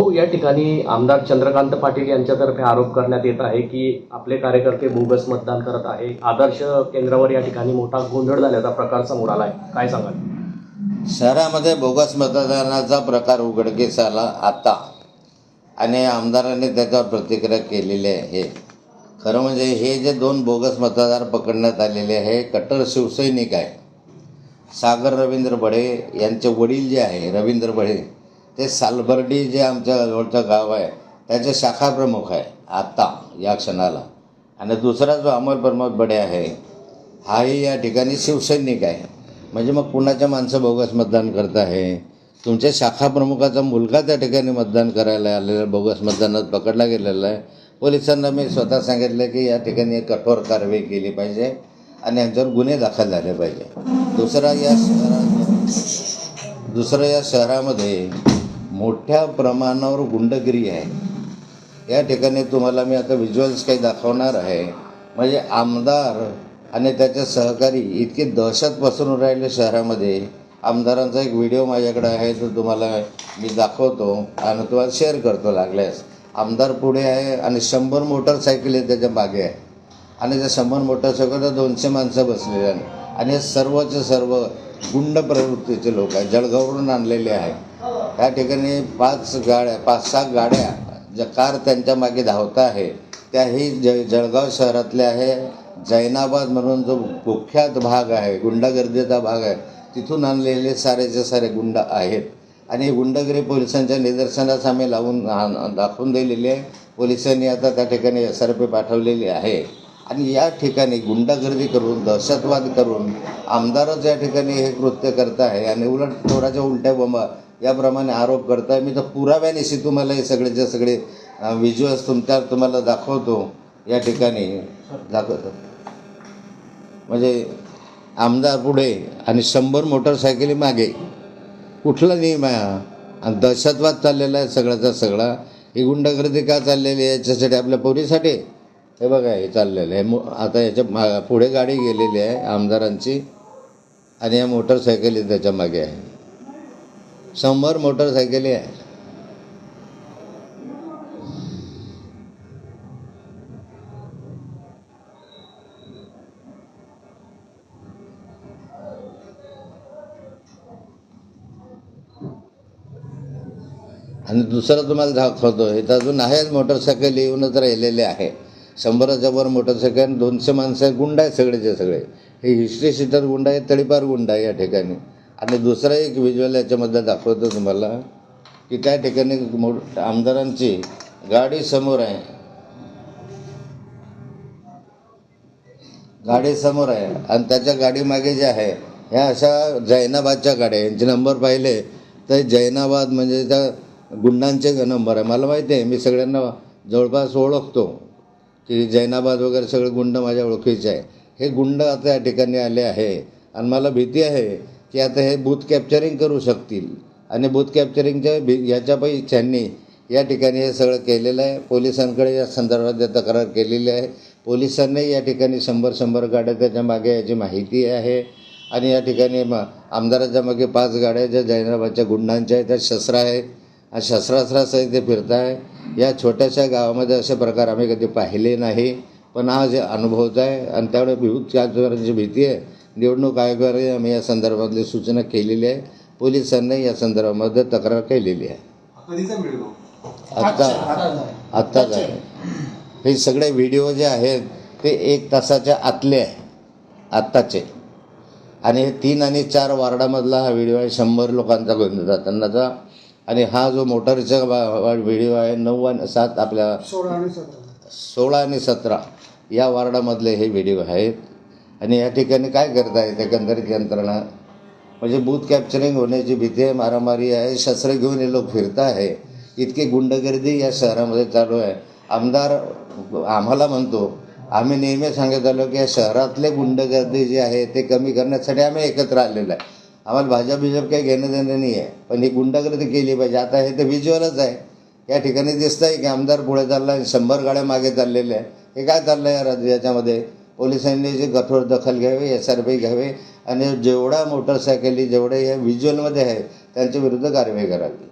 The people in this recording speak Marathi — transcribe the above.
भाऊ, या ठिकाणी आमदार चंद्रकांत पाटील यांच्यातर्फे आरोप करण्यात येत आहे की आपले कार्यकर्ते बोगस मतदान करत आहे. आदर्श केंद्रावर या ठिकाणी मोठा गोंधळ झाल्याचा प्रकार समोर आला आहे, काय सांगाल? शहरामध्ये बोगस मतदानाचा प्रकार उघडकीस आला आता, आणि आमदारांनी त्याच्यावर प्रतिक्रिया केलेली आहे. खरं म्हणजे हे जे 2 बोगस मतदार पकडण्यात आलेले आहे, कट्टर शिवसैनिक आहे. सागर रवींद्र बढे यांचे वडील जे आहे रवींद्र बढे, ते सालबर्डी जे आमच्या जवळचं गाव आहे त्याचे शाखा प्रमुख आहे आत्ता या क्षणाला. आणि दुसरा जो अमर प्रमोद बढे आहे, हाही या ठिकाणी शिवसैनिक आहे. म्हणजे मग कुणाच्या माणसं बोगस मतदान करत आहे? तुमच्या शाखा प्रमुखाचा मुलगा त्या ठिकाणी मतदान करायला आलेला बोगस मतदानात पकडला गेलेला आहे. पोलिसांना मी स्वतः सांगितलं की या ठिकाणी कठोर कारवाई केली पाहिजे आणि यांच्यावर गुन्हे दाखल झाले पाहिजे. दुसरं या शहरामध्ये मोठ्या प्रमाणावर गुंडगिरी आहे. या ठिकाणी तुम्हाला मी आता व्हिज्युअल्स काही दाखवणार आहे. म्हणजे आमदार आणि त्याचे सहकारी इतकी दहशत पसरून राहिले शहरामध्ये. आमदारांचा एक व्हिडिओ माझ्याकडे आहे, तो तुम्हाला मी दाखवतो आणि तुम्हाला शेअर करतो लागल्यास. आमदार पुढे आहे आणि 100 मोटरसायकल त्याच्या मागे आहे, आणि त्या 100 मोटरसायकलवर 200 माणसं बसलेली आहे. आणि हे सर्वचे सर्व गुंड प्रवृत्तीचे लोक आहेत, जळगाववरून आणलेले आहेत. त्या ठिकाणी 5-6 गाड्या ज्या कार त्यांच्या मागे धावत आहे त्याही जळगाव शहरातल्या आहे. जैनाबाद म्हणून जो कुख्यात भाग आहे, गुंडागर्दीचा भाग आहे, तिथून आणलेले सारेचे सारे गुंड आहेत. आणि गुंडगिरी पोलिसांच्या निदर्शनास आम्ही दाखवून दिलेली आहे. पोलिसांनी आता त्या ठिकाणी SRP पाठवलेली आहे. आणि या ठिकाणी गुंडागर्दी करून, दहशतवाद करून आमदारच या ठिकाणी हे कृत्य करत आहे आणि उलट चोराच्या उलट्या बोंबा याप्रमाणे आरोप करत आहे. मी तर पुराव्यानिशी तुम्हाला हे सगळेचे सगळे व्हिज्युअल्स तुम्हाला दाखवतो. या ठिकाणी दाखवतो म्हणजे आमदार पुढे आणि 100 मोटरसायकली मागे. कुठला नियम आहे हा? आणि दहशतवाद चाललेला आहे सगळ्याचा सगळा. ही गुंडगर्दी का चाललेली आहे? याच्यासाठी आपल्या पोरीसाठी हे बघा हे चाललेलं आहे. आता याच्या पुढे गाडी गेलेली आहे आमदारांची आणि या मोटरसायकली त्याच्या मागे आहे. 100 मोटरसायकली आहे. आणि दुसरं तुम्हाला दाखवतो, इथं अजून आहेच मोटरसायकल येऊनच राहिलेले आहे. 100च्या वर मोटरसायकल, 200 माणसं, गुंड आहेत सगळेचे सगळे. हे हिस्ट्री सीटर गुंड आहे, तडीपार गुंड आहे या ठिकाणी. आणि दुसरा एक व्हिज्युअल याच्यामध्ये दाखवतो तुम्हाला की त्या ठिकाणी आमदारांची गाडी समोर आहे, गाडी समोर आहे आणि त्याच्या गाडीमागे जे आहे ह्या अशा जैनाबादच्या गाड्या. यांचे नंबर पाहिले तर जैनाबाद म्हणजे त्या गुंडांचे नंबर आहे. मला माहिती आहे, मी सगळ्यांना जवळपास ओळखतो की जैनाबाद वगैरे सगळे गुंड माझ्या ओळखीचे आहे. हे गुंड आता या ठिकाणी आले आहे आणि मला भीती आहे की आता हे बूथ कॅप्चरिंग करू शकतील. आणि बूथ कॅप्चरिंगच्या ह्याच्यापैकी त्यांनी या ठिकाणी हे सगळं केलेलं आहे. पोलिसांकडे या संदर्भात तक्रार केलेली आहे. पोलिसांनी या ठिकाणी 100 गाड्या त्याच्या मागे याची माहिती आहे. आणि या ठिकाणी आमदाराच्या मागे 5 गाड्या ज्या जैनाबादच्या गुंडांच्या आहेत, त्या शस्त्र आहेत आणि शस्त्रास्त्रासहित ते फिरत आहे. या छोट्याशा गावामध्ये असे प्रकार आम्ही कधी पाहिले नाही, पण हा जे अनुभवत आहे. आणि त्यामुळे विविध कॅप्चरची भीती आहे. निवडणूक आयोगाने आम्ही या संदर्भातली सूचना केलेली आहे. पोलिसांनी या संदर्भामध्ये तक्रार केलेली आहे. आत्ताच आहे. हे सगळे व्हिडिओ जे आहेत ते 1 तासाच्या आतले आहे आत्ताचे. आणि हे 3 आणि 4 वार्डामधला हा व्हिडिओ आहे. 100 लोकांचा गोंधळ जातानाचा. आणि हा जो मोटरचा व्हिडिओ आहे 9 आणि 7 आपल्या 16 आणि 17 या वार्डामधले हे व्हिडिओ आहेत. आणि या ठिकाणी काय करत आहेत एकंदरीत यंत्रणा, म्हणजे बूथ कॅप्चरिंग होण्याची भीती आहे, मारामारी आहे, शस्त्र घेऊन हे लोक फिरत आहे. इतकी गुंडगिरी या शहरामध्ये चालू आहे. आमदार आम्हाला म्हणतो, आम्ही नेहमी सांगत आलो की या शहरातले गुंडगर्दी जे आहे ते कमी करण्यासाठी आम्ही एकत्र आलेलो आहे. आम्हाला भाजप काही घेणं देणं नाही आहे, पण ही गुंडगिरी केली पाहिजे. आता हे तर व्हिज्युअलच आहे. या ठिकाणी दिसतं आहे की आमदार पुढे चालला आहे, 100 गाड्या मागे चाललेल्या आहे. हे काय चाललं आहे याच्यामध्ये? पोलिसांनी जी कठोर दखल घ्यावी, SRP घ्यावी आणि जेवढ्या मोटरसायकली जेवढे या व्हिज्युअलमध्ये आहे त्यांच्या विरुद्ध कारवाई करावी.